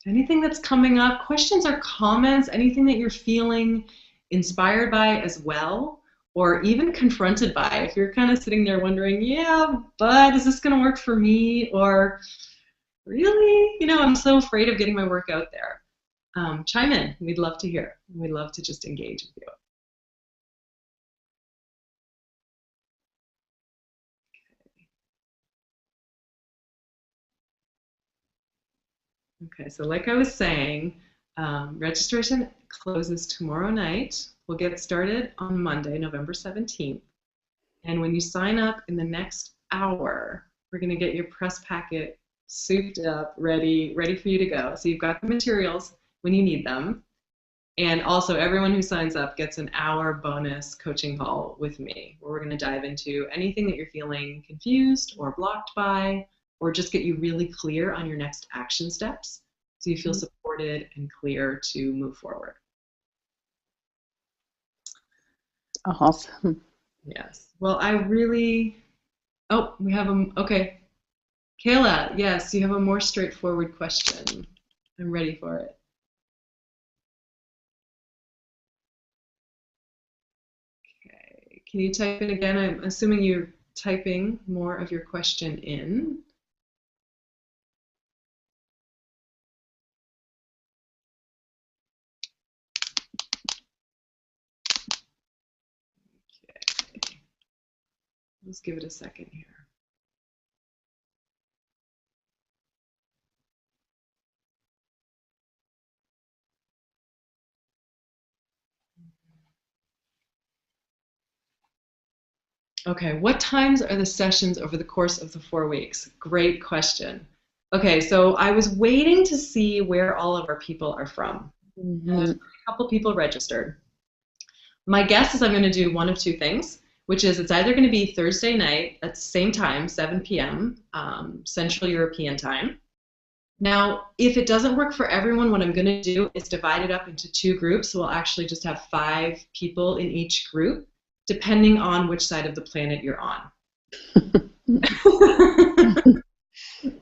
Anything that's coming up, questions or comments, anything that you're feeling inspired by as well, or even confronted by? If you're kind of sitting there wondering, yeah, but is this going to work for me? Or really, I'm so afraid of getting my work out there. Chime in. We'd love to hear. We'd love to just engage with you. Okay, so like I was saying, registration closes tomorrow night. We'll get started on Monday, November 17th. And when you sign up in the next hour, we're going to get your press packet souped up, ready for you to go. So you've got the materials when you need them. And also, everyone who signs up gets an hour bonus coaching call with me, where we're going to dive into anything that you're feeling confused or blocked by, or just get you really clear on your next action steps, so you feel supported and clear to move forward. Awesome. Yes. Well, we have okay. Kayla, yes, you have a more straightforward question. I'm ready for it. Can you type in again? I'm assuming you're typing more of your question in. Okay. Let's give it a second here. Okay, what times are the sessions over the course of the 4 weeks? Great question. Okay, so I was waiting to see where all of our people are from. Mm-hmm. A couple people registered. My guess is I'm going to do one of two things, which is it's either going to be Thursday night at the same time, 7 p.m. Central European time. Now, if it doesn't work for everyone, what I'm going to do is divide it up into 2 groups. So we'll actually just have 5 people in each group, depending on which side of the planet you're on.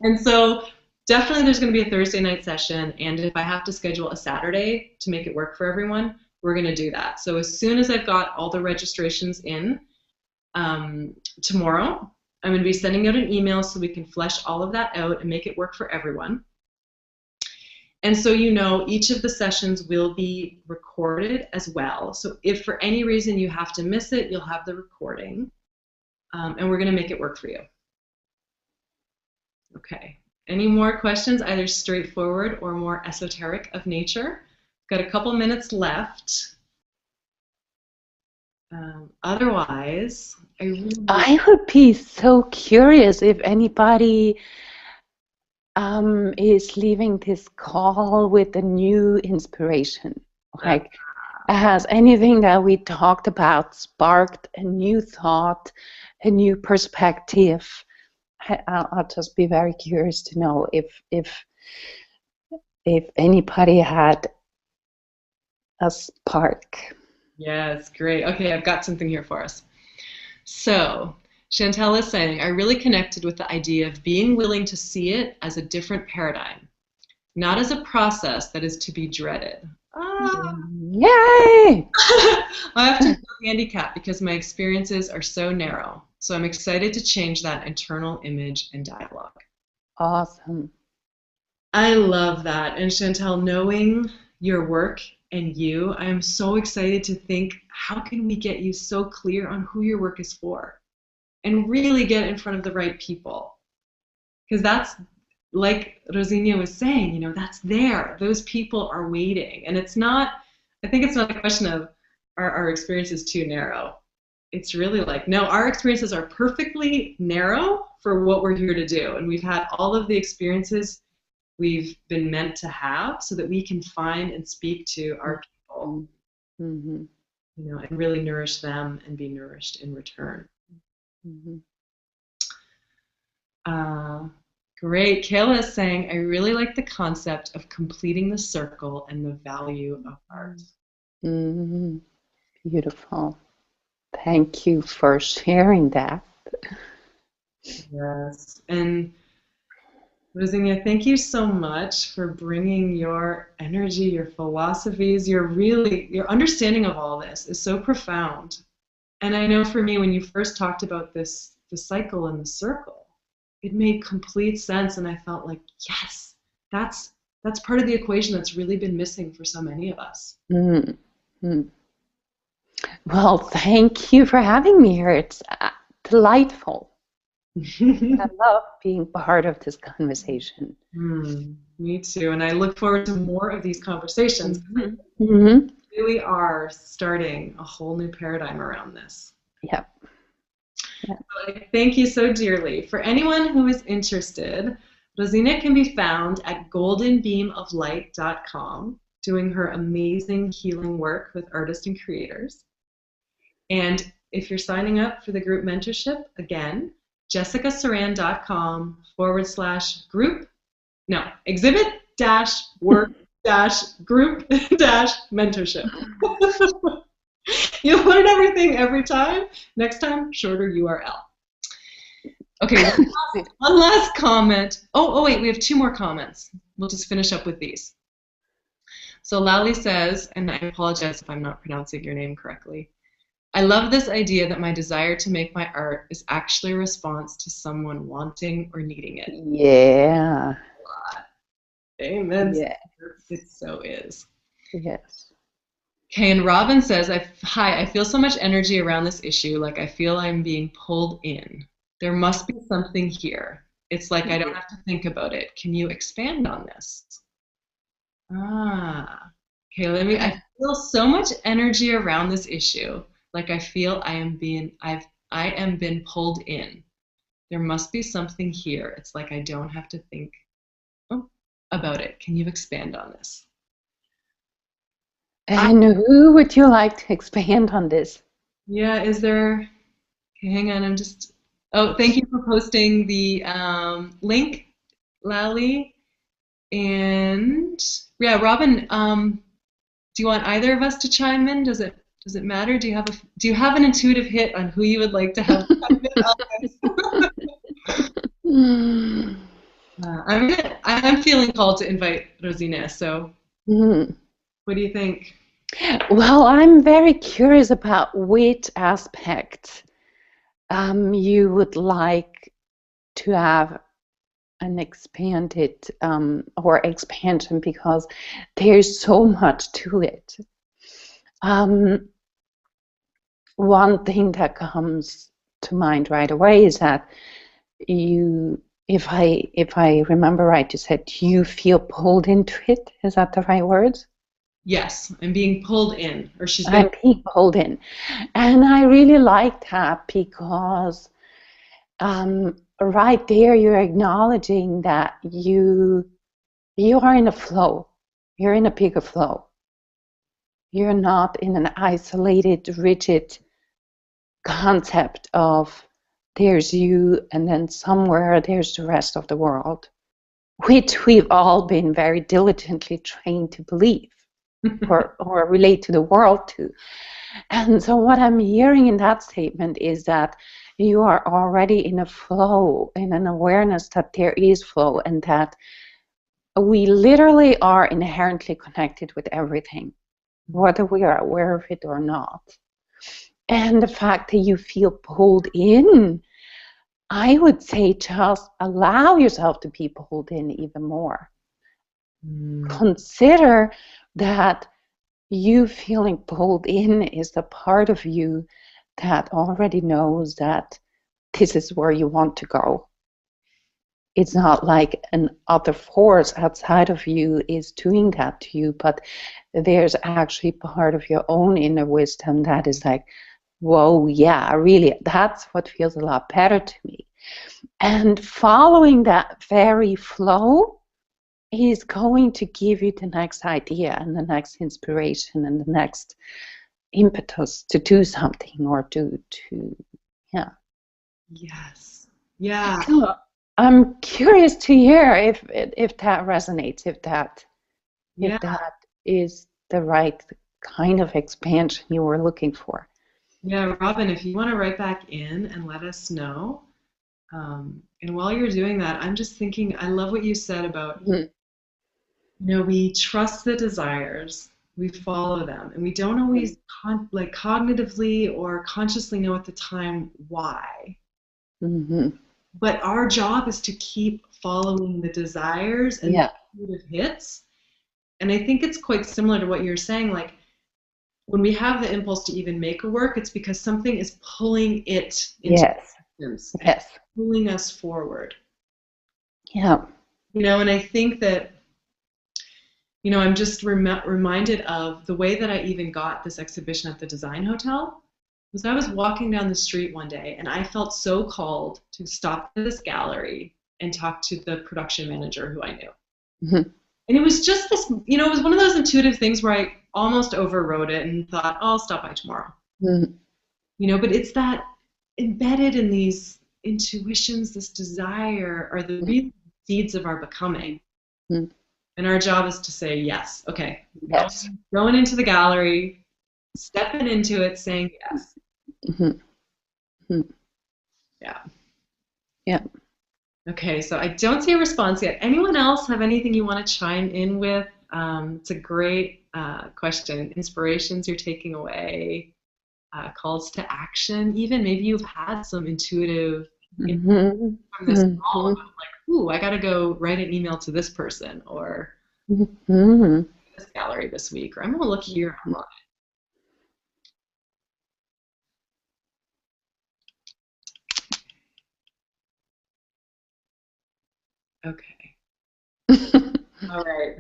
And so definitely there's going to be a Thursday night session. And if I have to schedule a Saturday to make it work for everyone, we're going to do that. So as soon as I've got all the registrations in tomorrow, I'm going to be sending out an email so we can flesh all of that out and make it work for everyone. And so, you know, each of the sessions will be recorded as well. So if for any reason you have to miss it, you'll have the recording. And we're going to make it work for you. Okay. Any more questions, either straightforward or more esoteric of nature? Got a couple minutes left. Otherwise, I would be so curious if anybody is leaving this call with a new inspiration. Like, has anything that we talked about sparked a new thought, a new perspective? I'll just be very curious to know if anybody had a spark. Yes, great. Okay, I've got something here for us. So, Chantel is saying, I really connected with the idea of being willing to see it as a different paradigm, not as a process that is to be dreaded. Yay! I have to feel handicapped because my experiences are so narrow. So I'm excited to change that internal image and dialogue. Awesome. I love that. And Chantel, knowing your work and you, I am so excited to think, how can we get you so clear on who your work is for? And really get in front of the right people. Because that's, like Rosinia was saying, you know, that's there. Those people are waiting. And it's not, I think it's not a question of our experiences too narrow. It's really like, no, our experiences are perfectly narrow for what we're here to do. And we've had all of the experiences we've been meant to have so that we can find and speak to our people, mm-hmm. you know, and really nourish them and be nourished in return. Mm-hmm. Great. Kayla is saying, I really like the concept of completing the circle and the value of art. Mm-hmm. Beautiful. Thank you for sharing that. Yes. And Rosinia, thank you so much for bringing your energy, your philosophies, your understanding of all this is so profound. And I know for me, when you first talked about the cycle and the circle, it made complete sense. And I felt like, yes, that's part of the equation that's really been missing for so many of us. Mm-hmm. Well, thank you for having me here. It's delightful. I love being part of this conversation. Me too. And I look forward to more of these conversations. Mm-hmm. Mm-hmm. We really are starting a whole new paradigm around this. Yep. Yeah. So thank you so dearly. For anyone who is interested, Rosinia can be found at goldenbeamoflight.com doing her amazing healing work with artists and creators. And if you're signing up for the group mentorship, again, jessicasaran.com/exhibit-work-group-mentorship. You'll learn everything every time. Next time, shorter URL. Okay, one last comment. Oh, wait, we have 2 more comments. We'll just finish up with these. So Lally says, and I apologize if I'm not pronouncing your name correctly, I love this idea that my desire to make my art is actually a response to someone wanting or needing it. Yeah. Amen. Yeah. It so is. Yes. Okay, and Robin says, hi, I feel so much energy around this issue, like I feel I'm being pulled in. There must be something here. It's like I don't have to think about it. Can you expand on this? Ah, okay, I feel so much energy around this issue, like I feel I am been pulled in. There must be something here. It's like I don't have to think about it. Can you expand on this? And who would you like to expand on this? Yeah, is there, okay, hang on, oh, thank you for posting the link, Lally. And yeah, Robin, do you want either of us to chime in? Does it matter? Do you have an intuitive hit on who you would like to have chime in on this? I'm feeling called to invite Rosina, so what do you think? Well, I'm very curious about which aspect you would like to have an expanded or expansion, because there's so much to it. One thing that comes to mind right away is that if I remember right, you said you feel pulled into it. Is that the right words? Yes, I'm being pulled in, or I'm being pulled in. And I really like that, because right there you're acknowledging that you are in a flow. You're in a bigger flow. You're not in an isolated, rigid concept of there's you and then somewhere there's the rest of the world, which we've all been very diligently trained to believe or relate to the world to. And so what I'm hearing in that statement is that you are already in a flow, in an awareness that there is flow, and that we literally are inherently connected with everything, whether we are aware of it or not. And the fact that you feel pulled in, I would say just allow yourself to be pulled in even more. Consider that you feeling pulled in is the part of you that already knows that this is where you want to go. It's not like an other force outside of you is doing that to you, but there's actually part of your own inner wisdom that is like, whoa, yeah, really, that's what feels a lot better to me. And following that very flow is going to give you the next idea and the next inspiration and the next impetus to do something or to yeah. Yes. Yeah. So I'm curious to hear if that resonates, if that is the right kind of expansion you were looking for. Yeah, Robin, if you want to write back in and let us know. And while you're doing that, I'm just thinking, I love what you said about, we trust the desires, we follow them, and we don't always cognitively or consciously know at the time why. But our job is to keep following the desires and the intuitive hits. And I think it's quite similar to what you're saying, like when we have the impulse to even make a work, it's because something is pulling it into existence. Yes. Pulling us forward. Yeah. And I think that, I'm just reminded of the way that I even got this exhibition at the Design Hotel. Was I was walking down the street one day and I felt so called to stop at this gallery and talk to the production manager who I knew. And it was just this, it was one of those intuitive things where I almost overrode it and thought, oh, I'll stop by tomorrow. But it's that embedded in these intuitions, this desire, are the real seeds of our becoming. And our job is to say, yes, okay, going into the gallery, stepping into it, saying yes. Yeah. Okay, so I don't see a response yet. Anyone else have anything you want to chime in with? It's a great question. Inspirations you're taking away. calls to action. Even maybe you've had some intuitive Mm-hmm. from this call about like, ooh, I got to go write an email to this person or Mm-hmm. this gallery this week, or I'm going to look here online. Okay. All right.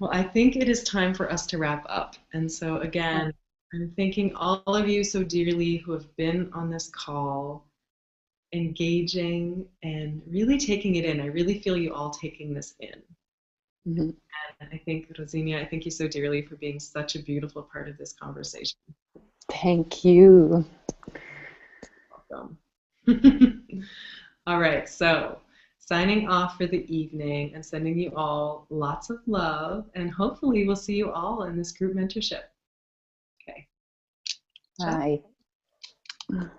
Well, I think it is time for us to wrap up. And so, again, I'm thanking all of you so dearly who have been on this call, engaging and really taking it in. I really feel you all taking this in. Mm-hmm. And I think, Rosinia, I thank you so dearly for being such a beautiful part of this conversation. Thank you. Welcome. All right. So, signing off for the evening and sending you all lots of love. And hopefully, we'll see you all in this group mentorship. Okay. Ciao. Bye.